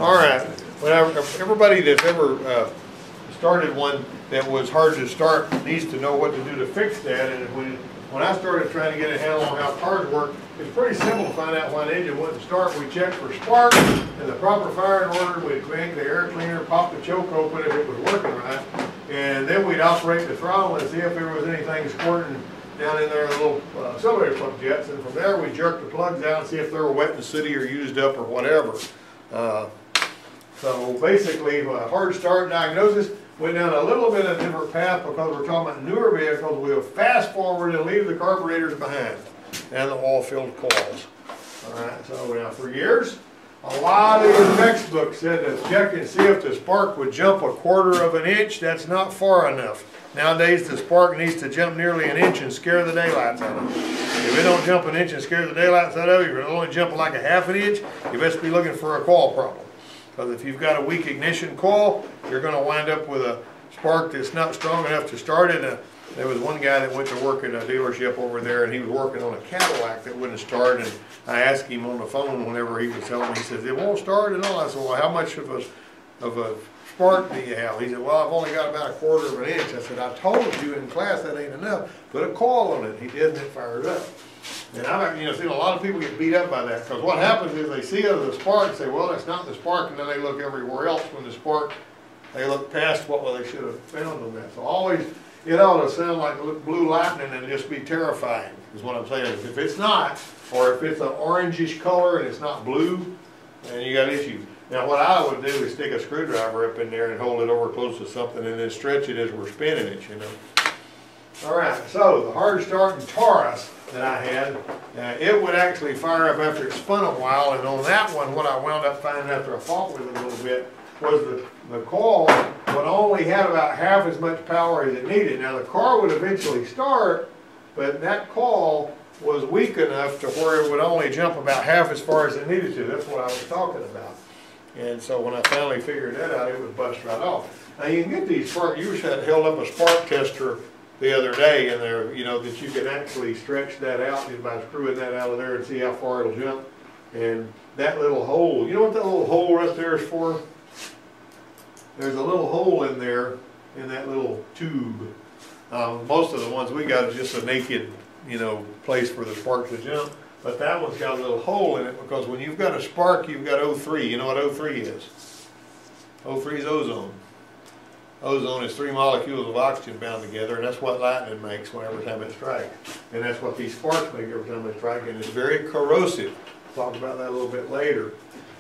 All right. Well, everybody that's ever started one that was hard to start needs to know what to do to fix that. And when I started trying to get a handle on how cars work, it's pretty simple to find out why an engine wouldn't start. We checked for spark and the proper firing order. We'd crank the air cleaner, pop the choke open if it was working right, and then we'd operate the throttle and see if there was anything squirting down in there, little accelerator plug jets, and from there we jerk the plugs out and see if they were wet in the city or used up or whatever. So basically, a hard start diagnosis went down a little bit of a different path because we're talking about newer vehicles. We'll fast forward and leave the carburetors behind and the oil-filled coils. All right, so now for years, a lot of your textbooks said to check and see if the spark would jump 1/4 of an inch. That's not far enough. Nowadays, the spark needs to jump nearly an inch and scare the daylights out of it. If it don't jump an inch and scare the daylights out of it, you're only jumping like 1/2 inch, you best be looking for a coil problem. Because if you've got a weak ignition coil, you're going to wind up with a spark that's not strong enough to start it. There was one guy that went to work at a dealership over there, and he was working on a Cadillac that wouldn't start, and I asked him on the phone whenever he was telling me, he says, it won't start and all. I said, well, how much of a spark do you have? He said, well, I've only got about 1/4 of an inch. I said, I told you in class that ain't enough. Put a coil on it. He did, and it fired up. And I've seen a lot of people get beat up by that, because what happens is they see the spark and say, well, that's not the spark, and then they look everywhere else when the spark, they look past what they should have found on that. So always, it ought to sound like blue lightning and just be terrifying, is what I'm saying. If it's not, or if it's an orangish color and it's not blue, then you got issues. Now what I would do is stick a screwdriver up in there and hold it over close to something and then stretch it as we're spinning it, you know. All right, so the hard starting Taurus that I had, it would actually fire up after it spun a while, and on that one, what I wound up finding after I fought with it a little bit was the coil would only have about half as much power as it needed. Now the car would eventually start, but that coil was weak enough to where it would only jump about half as far as it needed to. That's what I was talking about. And so when I finally figured that out, it would bust right off. Now you can get these spark, you had held up a spark tester the other day, and there, you know, that you can actually stretch that out by screwing that out of there and see how far it'll jump. And that little hole, you know what that little hole right there is for? There's a little hole in there in that little tube. Most of the ones we got is just a naked, you know, place for the spark to jump. But that one's got a little hole in it, because when you've got a spark, you've got O3. You know what O3 is? O3 is ozone. Ozone is 3 molecules of oxygen bound together, and that's what lightning makes every time it strikes. And that's what these sparks make every time they strike, and it's very corrosive. We'll talk about that a little bit later.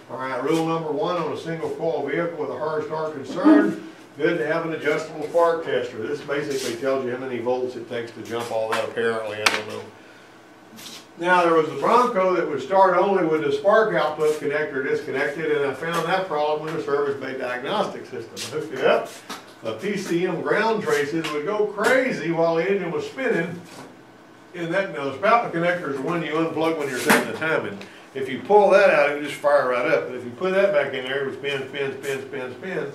All right, rule number 1 on a single coil vehicle with a hard start concern, good to have an adjustable spark tester. This basically tells you how many volts it takes to jump all that, apparently, I don't know. Now there was a Bronco that would start only with the spark output connector disconnected, and I found that problem with the service bay diagnostic system. I hooked it up. The PCM ground traces would go crazy while the engine was spinning. And that, now the spout connector is the one you unplug when you're setting the timing. If you pull that out, it would just fire right up. But if you put that back in there, it would spin, spin, spin, spin, spin.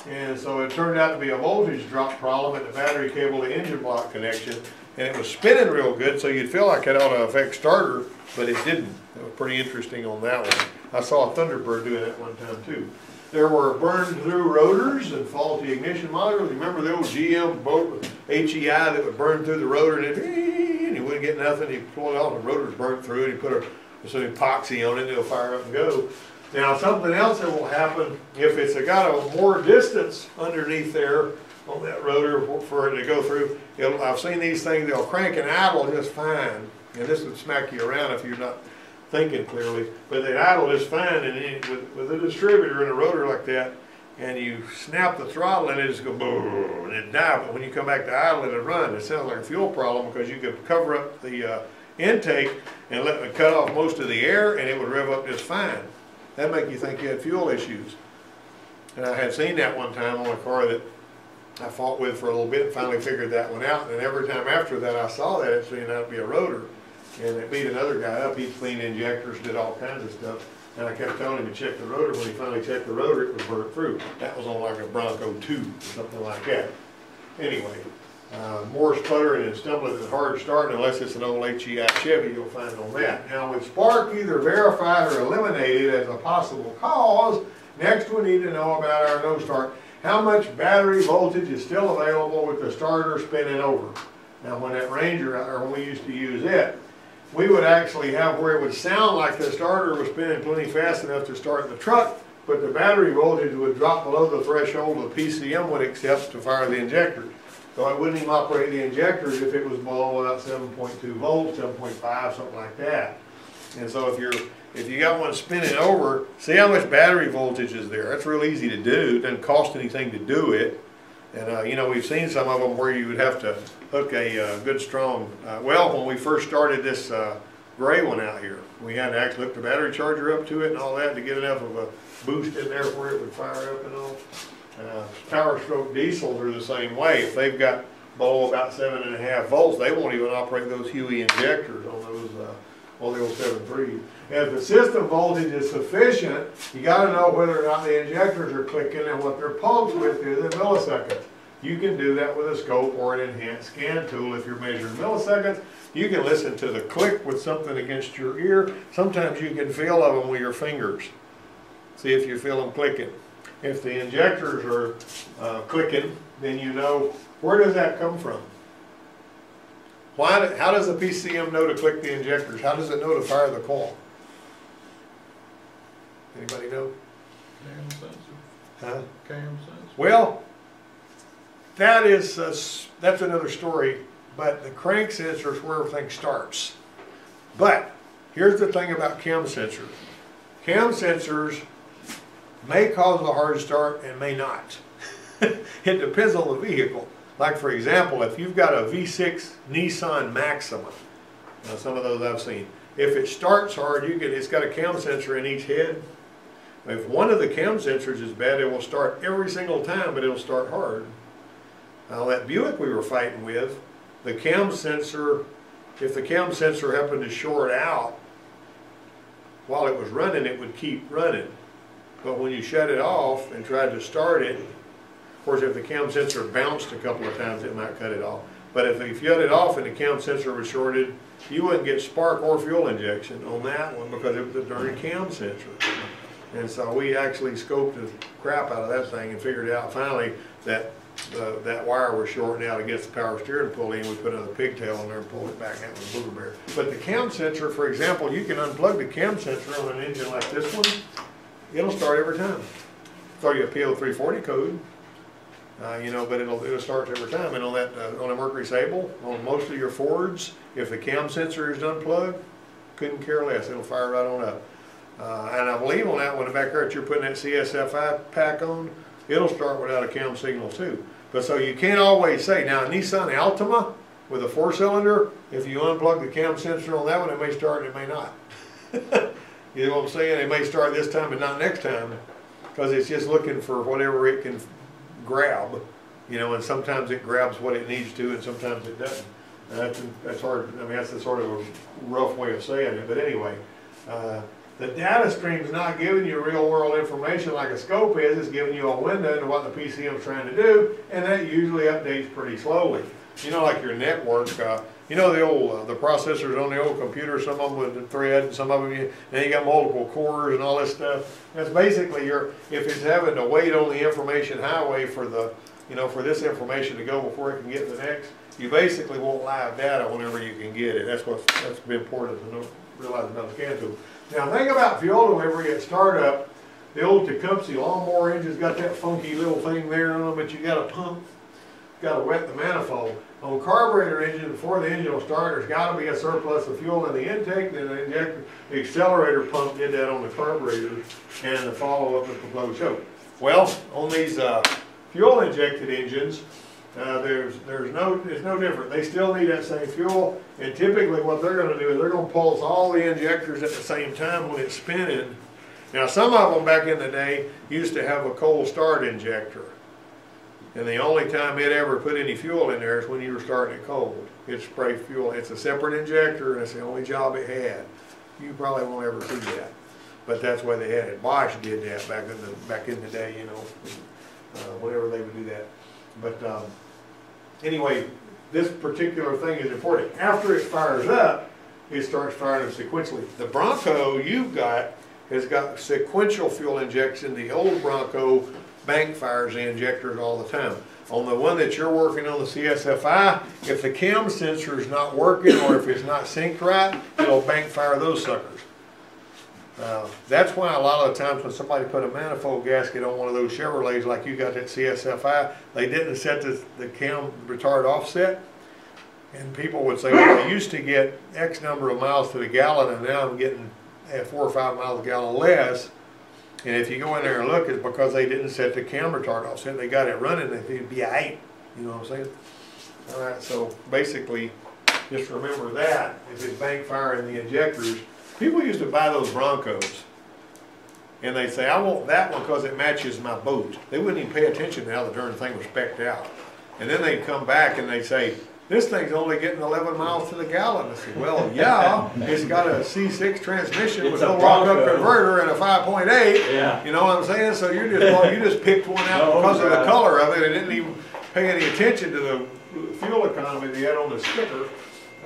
And so it turned out to be a voltage drop problem at the battery cable to engine block connection. And it was spinning real good, so you'd feel like it ought to affect starter, but it didn't. It was pretty interesting on that one. I saw a Thunderbird doing that one time too. There were burned through rotors and faulty ignition modules. Remember the old GM boat HEI that would burn through the rotor and you wouldn't get nothing. You pull it off, the rotor's burnt through, and you put some epoxy on it, and it'll fire up and go. Now something else that will happen if it's got a more distance underneath there on that rotor for it to go through. I've seen these things, they'll crank and idle just fine. And this would smack you around if you're not thinking clearly. But they idle just fine, and with a distributor in a rotor like that, and you snap the throttle and it just go boom, and it dies. But when you come back to idle, it'll run. It sounds like a fuel problem, because you could cover up the intake and let it cut off most of the air, and it would rev up just fine. That'd make you think you had fuel issues. And I had seen that one time on a car that I fought with for a little bit and finally figured that one out. And every time after that I saw that, it turned out to be a rotor. And it beat another guy up. He cleaned injectors, did all kinds of stuff. And I kept telling him to check the rotor. When he finally checked the rotor, it was burnt through. That was on like a Bronco 2 or something like that. Anyway, more sputtering and stumbling than hard start, unless it's an old HEI Chevy, you'll find on that. Now with spark either verified or eliminated as a possible cause, Next, we need to know about our no start. How much battery voltage is still available with the starter spinning over? Now when that Ranger, or when we used to use it, we would actually have where it would sound like the starter was spinning plenty fast enough to start the truck, but the battery voltage would drop below the threshold the PCM would accept to fire the injectors. So I wouldn't even operate the injectors if it was below about 7.2 volts, 7.5, something like that. And so if you got one spinning over, see how much battery voltage is there. That's real easy to do. It doesn't cost anything to do it. And you know, we've seen some of them where you would have to hook a good strong, well, when we first started this gray one out here, we had to actually hook the battery charger up to it and all that to get enough of a boost in there where it would fire up and all. Power stroke diesels are the same way. If they've got below about 7.5 volts, they won't even operate those Huey injectors on those on the old 7.3. If the system voltage is sufficient, you got to know whether or not the injectors are clicking and what their pulse width is in milliseconds. You can do that with a scope or an enhanced scan tool if you're measuring milliseconds. You can listen to the click with something against your ear. Sometimes you can feel them with your fingers. See if you feel them clicking. If the injectors are clicking, then you know, where does that come from? How does the PCM know to click the injectors? How does it know to fire the coil? Anybody know? Cam sensor. Huh? Cam sensor. Well, that's another story, but the crank sensor is where everything starts. But here's the thing about cam sensors. Cam sensors may cause a hard start and may not. It depends on the vehicle. Like for example, if you've got a V6 Nissan Maxima, now some of those I've seen, if it starts hard, it's got a cam sensor in each head. If one of the cam sensors is bad, it will start every single time, but it'll start hard. Now that Buick we were fighting with, the cam sensor, if the cam sensor happened to short out while it was running, it would keep running. But when you shut it off and tried to start it, of course, if the cam sensor bounced a couple of times, it might cut it off. But if you shut it off and the cam sensor was shorted, you wouldn't get spark or fuel injection on that one because it was a darn cam sensor. And so we actually scoped the crap out of that thing and figured out finally that that wire was shorting out against the power steering pulley, and we put another pigtail in there and pulled it back out with a booger bear. But the cam sensor, for example, you can unplug the cam sensor on an engine like this one. It'll start every time. Throw you a PO340 code. You know, but it'll start every time. And on that on a Mercury Sable, on most of your Fords, if the cam sensor is unplugged, couldn't care less. It'll fire right on up. And I believe on that one back there that you're putting that CSFI pack on, it'll start without a cam signal too. But so you can't always say. Now a Nissan Altima with a 4-cylinder, if you unplug the cam sensor on that one, it may start and it may not. You know what I'm saying? It may start this time but not next time, because it's just looking for whatever it can grab, you know, and sometimes it grabs what it needs to and sometimes it doesn't. And that's hard. I mean, that's a sort of a rough way of saying it, but anyway, the data stream's not giving you real world information like a scope is. It's giving you a window into what the PCM's trying to do, and that usually updates pretty slowly. You know, like your network, you know, the processors on the old computer, some of them with the thread, and some of them, you got multiple cores and all this stuff. That's basically if it's having to wait on the information highway for the, you know, for this information to go before it can get to the next, you basically want live data whenever you can get it. That's important to know, realize about the scan tool. Now think about fuel delivery at startup. The old Tecumseh lawnmower engine's got that funky little thing there on them, but you got to pump, got to wet the manifold. On carburetor engine, before the engine will start, there's got to be a surplus of fuel in the intake. Then the accelerator pump did that on the carburetors, and the follow-up at the blow choke. Well, on these fuel injected engines, it's no different. They still need that same fuel, and typically what they're going to do is they're going to pulse all the injectors at the same time when it's spinning. Now some of them back in the day used to have a cold start injector, and the only time it ever put any fuel in there is when you were starting it cold. It spray fuel. It's a separate injector, and it's the only job it had. You probably won't ever see that, but that's why they had it. Bosch did that back in the day, you know, whenever they would do that. But anyway, this particular thing is important. After it fires up, it starts firing sequentially. The Bronco you've got has got sequential fuel injection. The old Bronco bank fires the injectors all the time. On the one that you're working on, the CSFI, if the cam sensor is not working or if it's not synced right, it'll bank fire those suckers. That's why a lot of the times when somebody put a manifold gasket on one of those Chevrolets like you got that CSFI, they didn't set the cam retard offset. And people would say, well, I used to get X number of miles to the gallon and now I'm getting 4 or 5 miles a gallon less. And if you go in there and look, it's because they didn't set the cam retard offset. They got it running, it'd be 8. You know what I'm saying? All right, so basically, just remember that. If it's bank firing the injectors, people used to buy those Broncos. And they say, I want that one because it matches my boat. They wouldn't even pay attention to how the darn thing was spec'd out. And then they'd come back and they'd say, this thing's only getting 11 miles to the gallon. I said, well, yeah, it's got a C6 transmission with no lockup converter and a 5.8. Yeah. You know what I'm saying? So you just picked one out because of the color of it and didn't even pay any attention to the fuel economy they had on the sticker.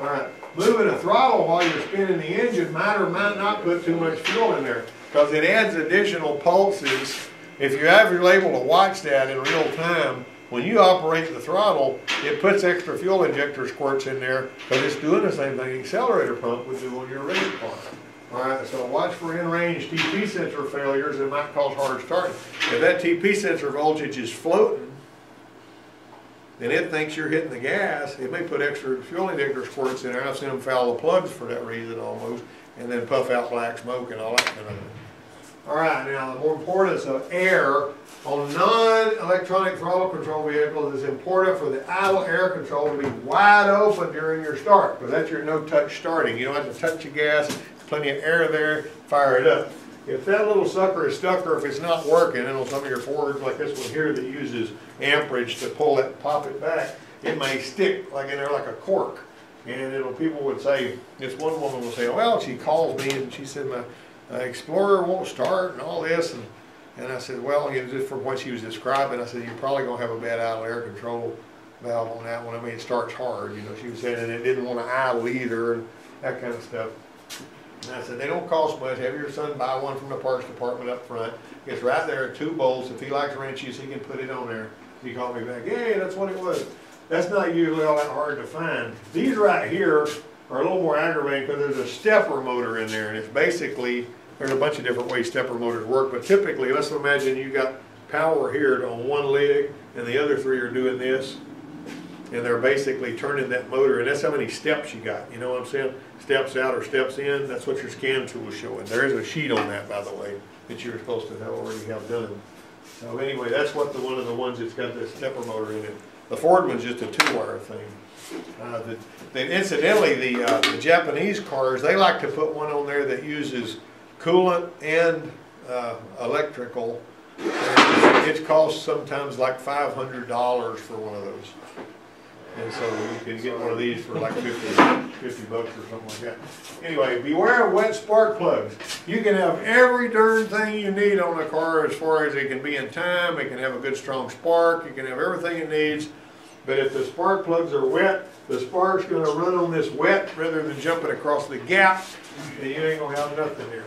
All right, moving a throttle while you're spinning the engine might or might not put too much fuel in there because it adds additional pulses. If you have your able to watch that in real time, when you operate the throttle, it puts extra fuel injector squirts in there because it's doing the same thing the accelerator pump would do on your race car. All right, so watch for in-range TP sensor failures that might cause hard starting. If that TP sensor voltage is floating, and it thinks you're hitting the gas, it may put extra fuel injector squirts in there. I've seen them foul the plugs for that reason almost, and then puff out black smoke and all that kind of thing. All right, now the more importance of air on non-electronic throttle control vehicles is important for the idle air control to be wide open during your start, because that's your no-touch starting. You don't have to touch the gas, there's plenty of air there, fire it up. If that little sucker is stuck or if it's not working, and on some of your Fords like this one here that uses amperage to pull it, pop it back, it may stick like in there like a cork. And people would say, this one woman will say, well, she calls me and she said, my Explorer won't start and all this. And I said, well, you know, just from what she was describing, I said, you're probably going to have a bad idle air control valve on that one. I mean, it starts hard, you know. She was saying, and it didn't want to idle either and that kind of stuff. And I said, they don't cost much. Have your son buy one from the parts department up front. It's right there, 2 bolts. If he likes wrenches, he can put it on there. He called me back, hey, that's what it was. That's not usually all that hard to find. These right here are a little more aggravating because there's a stepper motor in there, and it's basically, there's a bunch of different ways stepper motors work, but typically, let's imagine you got power here on one leg, and the other 3 are doing this, and they're basically turning that motor, and that's how many steps you got, you know what I'm saying? Steps out or steps in, that's what your scan tool is showing. There is a sheet on that, by the way, that you're supposed to already have done. So anyway, that's what one of the ones that's got the stepper motor in it. The Ford one's just a 2-wire thing. Incidentally, the Japanese cars, they like to put one on there that uses coolant and electrical. And it costs sometimes like $500 for one of those. And so you can get one of these for like 50 bucks or something like that. Anyway, beware of wet spark plugs. You can have every darn thing you need on a car as far as it can be in time. It can have a good strong spark. It can have everything it needs. But if the spark plugs are wet, the spark's going to run on this wet rather than jumping across the gap, and you ain't going to have nothing there.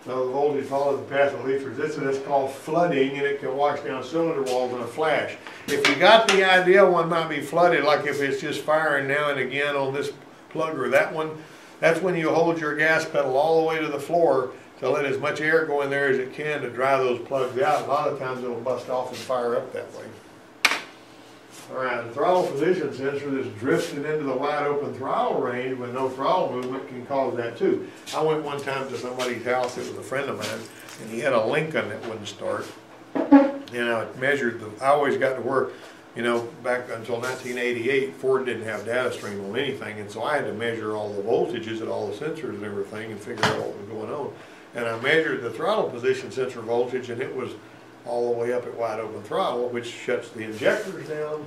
So the voltage follows the path of leakers. This is called flooding, and it can wash down cylinder walls in a flash. If you got the idea one might be flooded, like if it's just firing now and again on this plug or that one, that's when you hold your gas pedal all the way to the floor to let as much air go in there as it can to dry those plugs out. A lot of times it'll bust off and fire up that way. All right, the throttle position sensor that's drifting into the wide open throttle range with no throttle movement can cause that too. I went one time to somebody's house, it was a friend of mine, and he had a Lincoln that wouldn't start. And I measured, I always got to work, you know, back until 1988, Ford didn't have data stream on anything, and so I had to measure all the voltages at all the sensors and everything and figure out what was going on. And I measured the throttle position sensor voltage, and it was all the way up at wide open throttle, which shuts the injectors down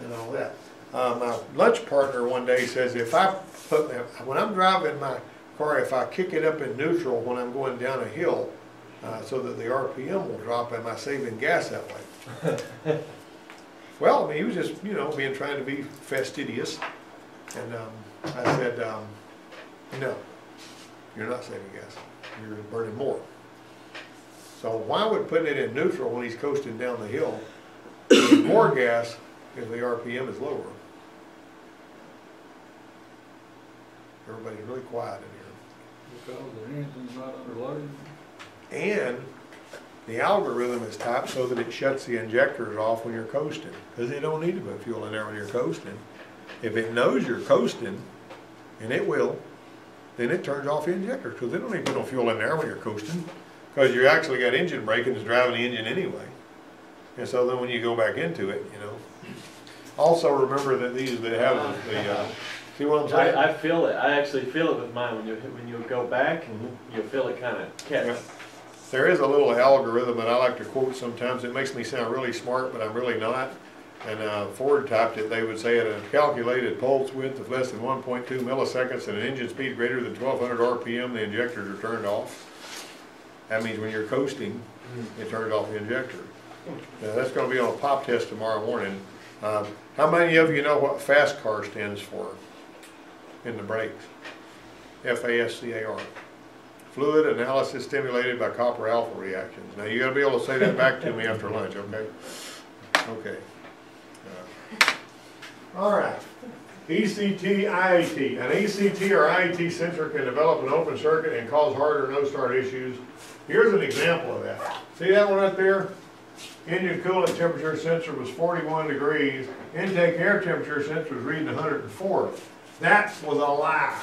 and all that. My lunch partner one day says if when I'm driving my car, if I kick it up in neutral when I'm going down a hill so that the RPM will drop, am I saving gas that way? Well, I mean, he was just, you know, trying to be fastidious. And I said, no, you're not saving gas. You're burning more. So why would putting it in neutral when he's coasting down the hill need more gas if the RPM is lower? Everybody's really quiet in here. Because the engine's not underloaded. And the algorithm is typed so that it shuts the injectors off when you're coasting, because they don't need to put fuel in there when you're coasting. If it knows you're coasting, and it will, then it turns off the injectors, because they don't need to put no fuel in there when you're coasting, because you actually got engine braking that's driving the engine anyway. And so then when you go back into it, you know. Also remember that these that have the see what I'm saying? I feel it. I actually feel it with mine. When you go back, you feel it kind of catch. Yeah. There is a little algorithm that I like to quote sometimes. It makes me sound really smart, but I'm really not. And Ford typed it. They would say at a calculated pulse width of less than 1.2 milliseconds and an engine speed greater than 1200 RPM, the injectors are turned off. That means when you're coasting, it turns off the injector. Now, that's going to be on a pop test tomorrow morning. How many of you know what FAST car stands for in the brakes? FASCAR. Fluid analysis stimulated by copper alpha reactions. Now you got to be able to say that back to me after lunch, okay? Okay. All right. ECT, IAT. An ECT or IAT sensor can develop an open circuit and cause hard or no start issues. Here's an example of that. See that one right there? Engine coolant temperature sensor was 41 degrees. Intake air temperature sensor was reading 104. That was a lie.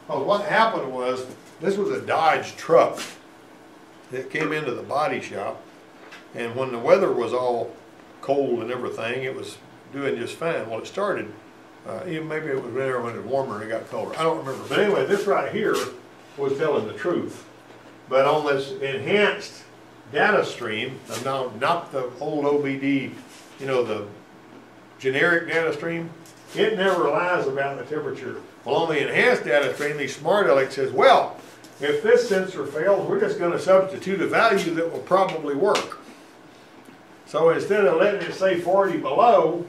Well, what happened was, this was a Dodge truck that came into the body shop, and when the weather was all cold and everything, it was doing just fine. Well, it started, even maybe it was there when it was warmer and it got colder. I don't remember. But anyway, this right here was telling the truth. But on this enhanced data stream, not the old OBD, you know, the generic data stream, it never lies about the temperature. Well, on the enhanced data stream, the smart aleck says, well, if this sensor fails, we're just going to substitute a value that will probably work. So instead of letting it say 40 below,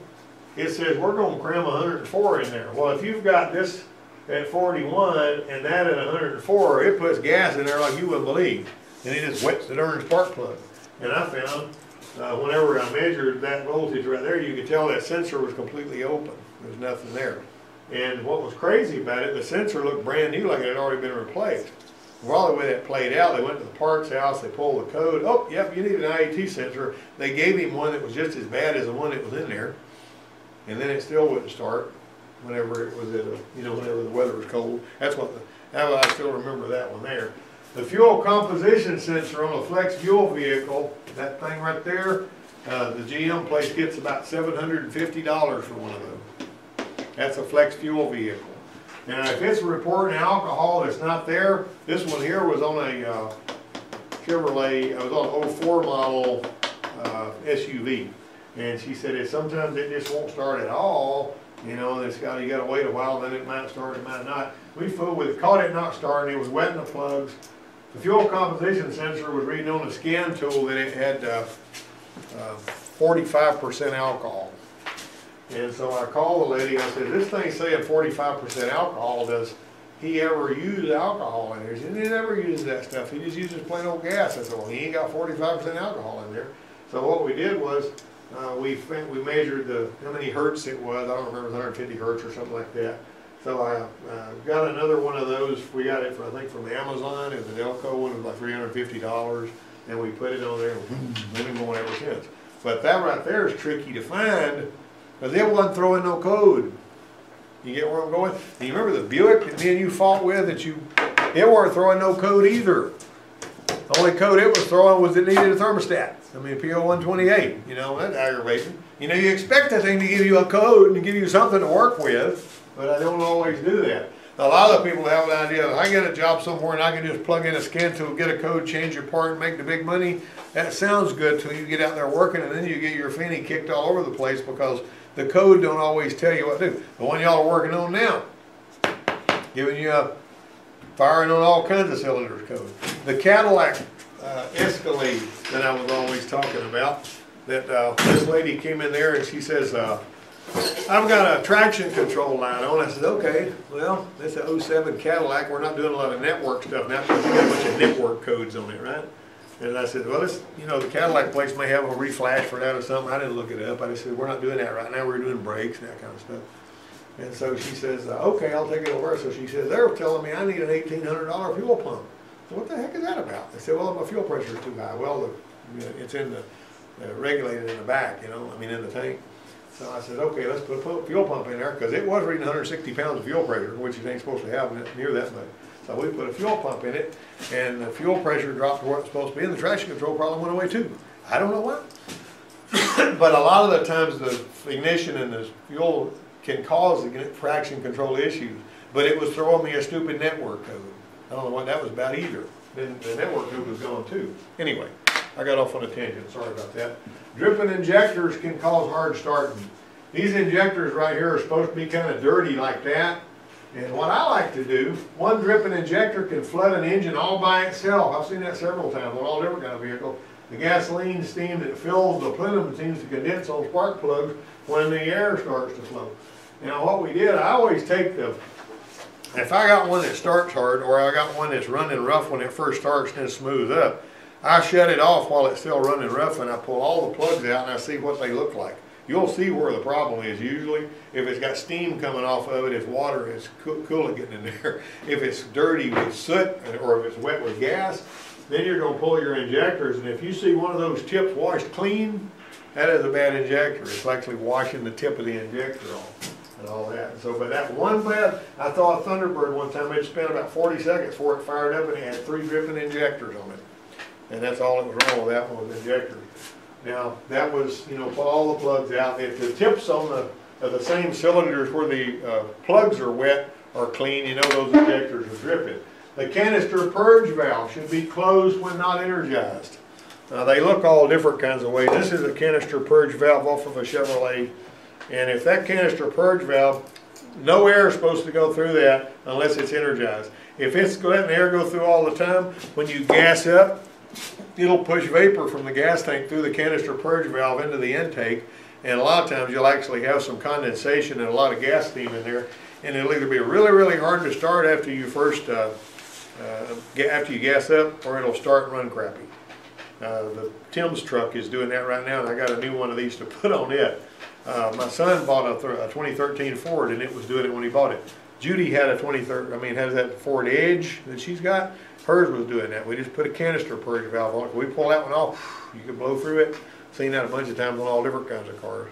it says we're going to cram 104 in there. Well, if you've got this at 41 and that at 104, it puts gas in there like you wouldn't believe. And it just wets the darn spark plug. And I found, whenever I measured that voltage right there, you could tell that sensor was completely open. There's nothing there. And what was crazy about it, the sensor looked brand new, like it had already been replaced. Well, the way that played out, they went to the parts house, they pulled the code. Oh, yep, you need an IAT sensor. They gave him one that was just as bad as the one that was in there. And then it still wouldn't start whenever it was at a, you know, whenever the weather was cold. That's what I still remember that one there. The fuel composition sensor on a flex fuel vehicle, that thing right there, the GM place gets about $750 for one of those. That's a flex fuel vehicle. Now, if it's reporting alcohol that's not there, this one here was on a Chevrolet, it was on an 04 model SUV. And she said sometimes it just won't start at all, you know, and you got to wait a while, then it might start, it might not. We fooled with it, caught it not starting, it was wetting the plugs. The fuel composition sensor was reading on the scan tool that it had 45% alcohol. And so I called the lady, I said, this thing's saying 45% alcohol, does he ever use alcohol in there? She said, he never uses that stuff, he just uses plain old gas. I said, well, he ain't got 45% alcohol in there. So what we did was, we measured how many hertz it was. I don't remember, 150 hertz or something like that. So I got another one of those. We got it, I think, from Amazon. It was an Elco one. It was like $350. And we put it on there, and we've been going ever since. But that right there is tricky to find, because it wasn't throwing no code. You get where I'm going? And you remember the Buick that me and you fought with, it weren't throwing no code either. The only code it was throwing was it needed a thermostat. I mean, P0128, you know, that's aggravating. You know, you expect that thing to give you a code and to give you something to work with, but I don't always do that. A lot of people have an idea that I get a job somewhere and I can just plug in a scan tool, get a code, change your part, and make the big money. That sounds good till you get out there working, and then you get your fanny kicked all over the place because the code don't always tell you what to do. The one y'all are working on now, giving you a firing on all kinds of cylinders code. The Cadillac Escalade that I was always talking about, that this lady came in there and she says, I've got a traction control line on. I said, okay, well, this is an 07 Cadillac. We're not doing a lot of network stuff now because we got a bunch of network codes on it, right? And I said, well, this, you know, the Cadillac place may have a reflash for that or something. I didn't look it up. I just said, we're not doing that right now. We're doing brakes and that kind of stuff. And so she says, okay, I'll take it over. So she says, they're telling me I need an $1,800 fuel pump. So what the heck is that about? I said, well, my fuel pressure is too high. Well, it's in the regulated in the back, you know, I mean in the tank. So I said, okay, let's put a fuel pump in there, because it was reading 160 pounds of fuel pressure, which it ain't supposed to have near that much. So we put a fuel pump in it, and the fuel pressure dropped to where it's supposed to be, and the traction control problem went away too. I don't know what. But a lot of the times the ignition and the fuel can cause the traction control issues. But it was throwing me a stupid network code. I don't know what that was about either. Then the network code was gone too. Anyway, I got off on a tangent, sorry about that. Dripping injectors can cause hard starting. These injectors right here are supposed to be kind of dirty like that. And what I like to do, one dripping injector can flood an engine all by itself. I've seen that several times on all different kind of vehicles. The gasoline steam that fills the plenum seems to condense on spark plugs when the air starts to flow. Now what we did, I always take if I got one that starts hard, or I got one that's running rough when it first starts and then smooth up, I shut it off while it's still running rough, and I pull all the plugs out and I see what they look like. You'll see where the problem is usually. If it's got steam coming off of it, if water is coolant getting in there, if it's dirty with soot, or if it's wet with gas, then you're going to pull your injectors, and if you see one of those tips washed clean, that is a bad injector. It's actually washing the tip of the injector off and all that. So, but that one bad, I thought Thunderbird one time, it spent about 40 seconds before it fired up, and it had 3 dripping injectors on it. And that's all that was wrong with that one, was injectors. Now, that was, you know, pull all the plugs out. If the tips on the same cylinders where the plugs are wet are clean, you know those injectors are dripping. The canister purge valve should be closed when not energized. Now, they look all different kinds of ways. This is a canister purge valve off of a Chevrolet. And if that canister purge valve, no air is supposed to go through that unless it's energized. If it's letting air go through all the time, when you gas up, it'll push vapor from the gas tank through the canister purge valve into the intake, and a lot of times you'll actually have some condensation and a lot of gas steam in there, and it'll either be really, really hard to start after you first after you gas up, or it'll start and run crappy. The Tim's truck is doing that right now, and I got a new one of these to put on it. My son bought a 2013 Ford, and it was doing it when he bought it. Judy had a has that Ford Edge that she's got. Hers was doing that. We just put a canister purge valve on it. We pull that one off, you can blow through it. Seen that a bunch of times on all different kinds of cars.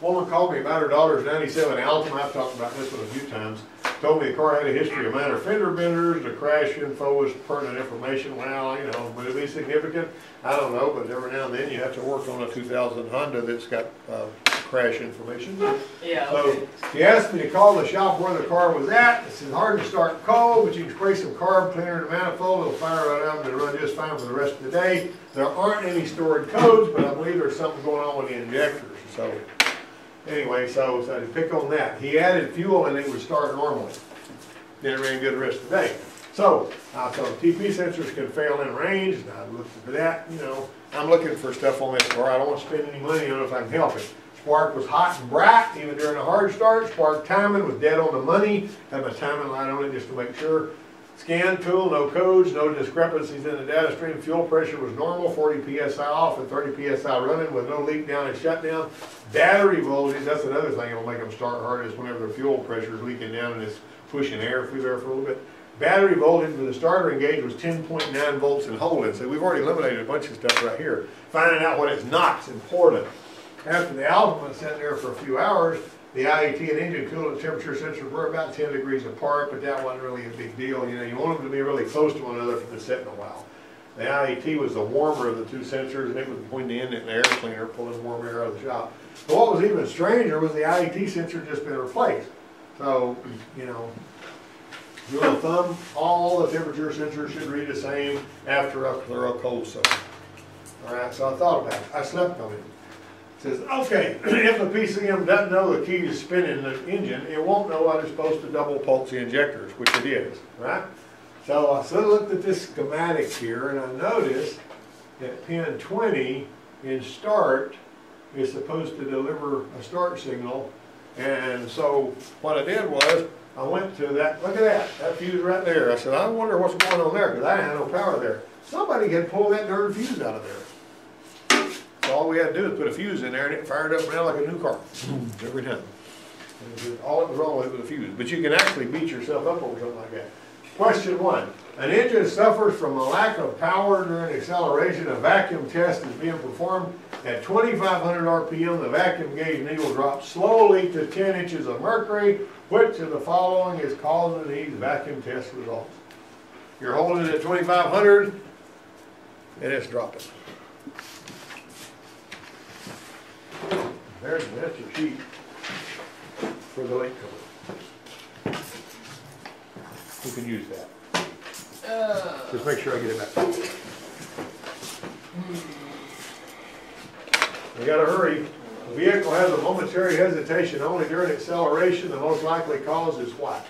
Woman called me about her daughter's 97 Altima. I've talked about this one a few times. Told me the car had a history of minor fender benders. The crash info was pertinent information. Well, you know, would it be significant? I don't know, but every now and then you have to work on a 2000 Honda that's got crash information. Yeah. So she asked me to call the shop where the car was at. It's hard to start cold, but you can spray some carb cleaner in the manifold. It'll fire right up and run just fine for the rest of the day. There aren't any stored codes, but I believe there's something going on with the injectors. So anyway, so I had to pick on that. He added fuel and it would start normally. Then it ran good the rest of the day. So TP sensors can fail in range, and I looked for that. You know, I'm looking for stuff on this car. I don't want to spend any money on it if I can help it. Spark was hot and bright, even during a hard start. Spark timing was dead on the money. Had my timing light on it just to make sure. Scan tool, no codes, no discrepancies in the data stream. Fuel pressure was normal, 40 psi off and 30 psi running with no leak down and shutdown. Battery voltage, that's another thing that'll make them start hard, is whenever the fuel pressure is leaking down and it's pushing air through there for a little bit. Battery voltage with the starter engaged was 10.9 volts and holding. So we've already eliminated a bunch of stuff right here. Finding out what it's not is important. After the Altima was sitting there for a few hours, the IET and engine coolant temperature sensors were about 10 degrees apart, but that wasn't really a big deal. You know, you want them to be really close to one another for the sitting a while. The IET was the warmer of the two sensors, and it was between the end and the air cleaner, pulling warm air out of the shop. But what was even stranger was the IET sensor had just been replaced. So, you know, rule of thumb, all the temperature sensors should read the same after a thorough cold soak. All right, so I thought about it. I slept on it. Says, okay, if the PCM doesn't know the key is spinning the engine, it won't know that it's supposed to double pulse the injectors, which it is, right? So I sort of looked at this schematic here, and I noticed that pin 20 in start is supposed to deliver a start signal. And so what I did was, I went to that, look at that fuse right there. I said, I wonder what's going on there, because I didn't have no power there. Somebody had pulled that darn fuse out of there. So all we had to do is put a fuse in there and it fired up now like a new car, every time. And all that was wrong with it was a fuse. But you can actually beat yourself up over something like that. Question 1. An engine suffers from a lack of power during acceleration. A vacuum test is being performed at 2,500 RPM. The vacuum gauge needle drops slowly to 10 inches of mercury. Which of the following is causing these vacuum test results? You're holding it at 2,500 and it's dropping. There's your sheet for the lake cover. You can use that. Just make sure I get it back. We gotta hurry. The vehicle has a momentary hesitation only during acceleration. The most likely cause is what?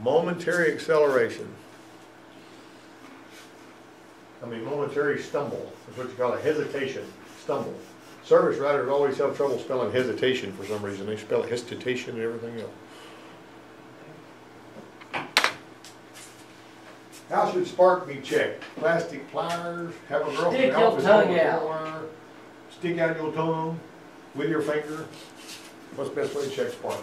Momentary acceleration. Momentary stumble. That's what you call a hesitation. Stumble. Service writers always have trouble spelling hesitation for some reason. They spell hesitation and everything else. How should spark be checked? Plastic pliers, have a girl from the office hold the wire, stick out your tongue with your finger. What's the best way to check spark?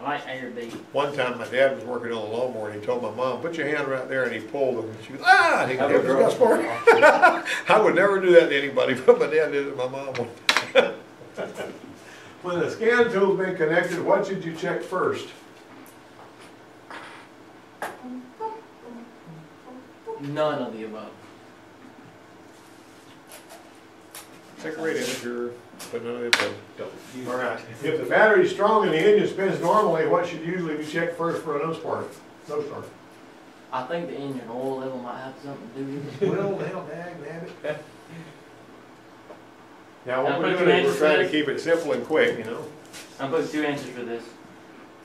I like A or B. One time my dad was working on a lawnmower and he told my mom, put your hand right there, and he pulled it. She goes, ah! He goes, "It's got spark." I would never do that to anybody, but my dad did it to my mom one time. When the scan tool's been connected, what should you check first? None of the above. Check the rate indicator, but none of the above. All right. If the battery's strong and the engine spins normally, what should usually be checked first for a no spark? No start. I think the engine oil level might have something to do with it. Well, now, dag nabbit. Now, what I'll we're put doing is 2 we're answers trying for to this. keep it simple and quick, you know? I'm putting 2 answers for this.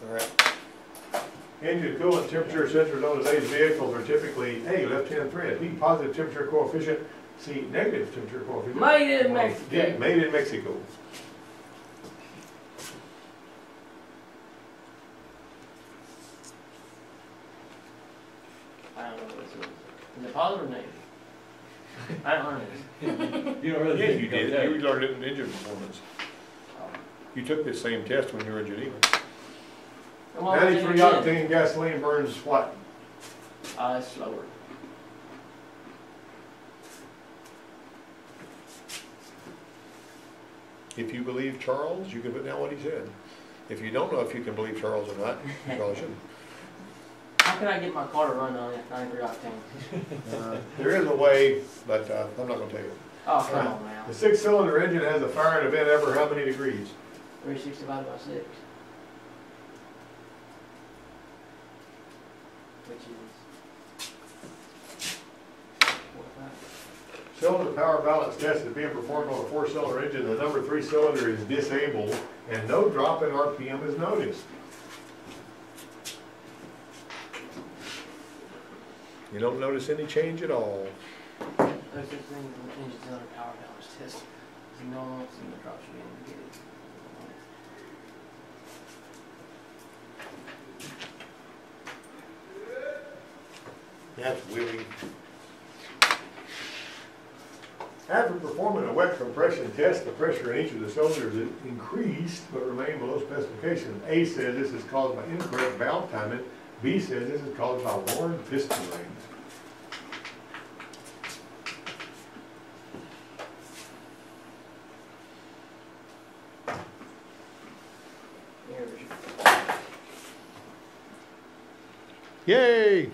All right. Engine coolant temperature sensors on today's vehicles are typically A, left-hand thread, B, positive temperature coefficient, C, negative temperature coefficient. Made in or Mexico. D, made in Mexico. I don't know what this is. Is it positive or negative? I don't learn this. You don't really Yeah, think you it goes did. down. You learned it in engine performance. You took this same test when you were in Geneva. And what was it 93 again? octane gasoline burns what? It's slower. If you believe Charles, you can put down what he said. If you don't know if you can believe Charles or not, you probably shouldn't. How can I get my car to run on it 93 octane? There is a way, but I'm not going to tell you. Oh, come Right. on now. The 6-cylinder engine has a firing event every how many degrees? 360 divided by 6. Which is 45. Cylinder power balance test is being performed on a 4-cylinder engine. The number 3 cylinder is disabled and no drop in RPM is noticed. You don't notice any change at all. There's this thing as an engine cylinder power balance test. There's no one wants to drop you in to get it. That's Willie. After performing a wet compression test, the pressure in each of the cylinders is increased but remained below specification. A says this is caused by incorrect valve timing. B says this is caused by worn piston rings. Here, Yay!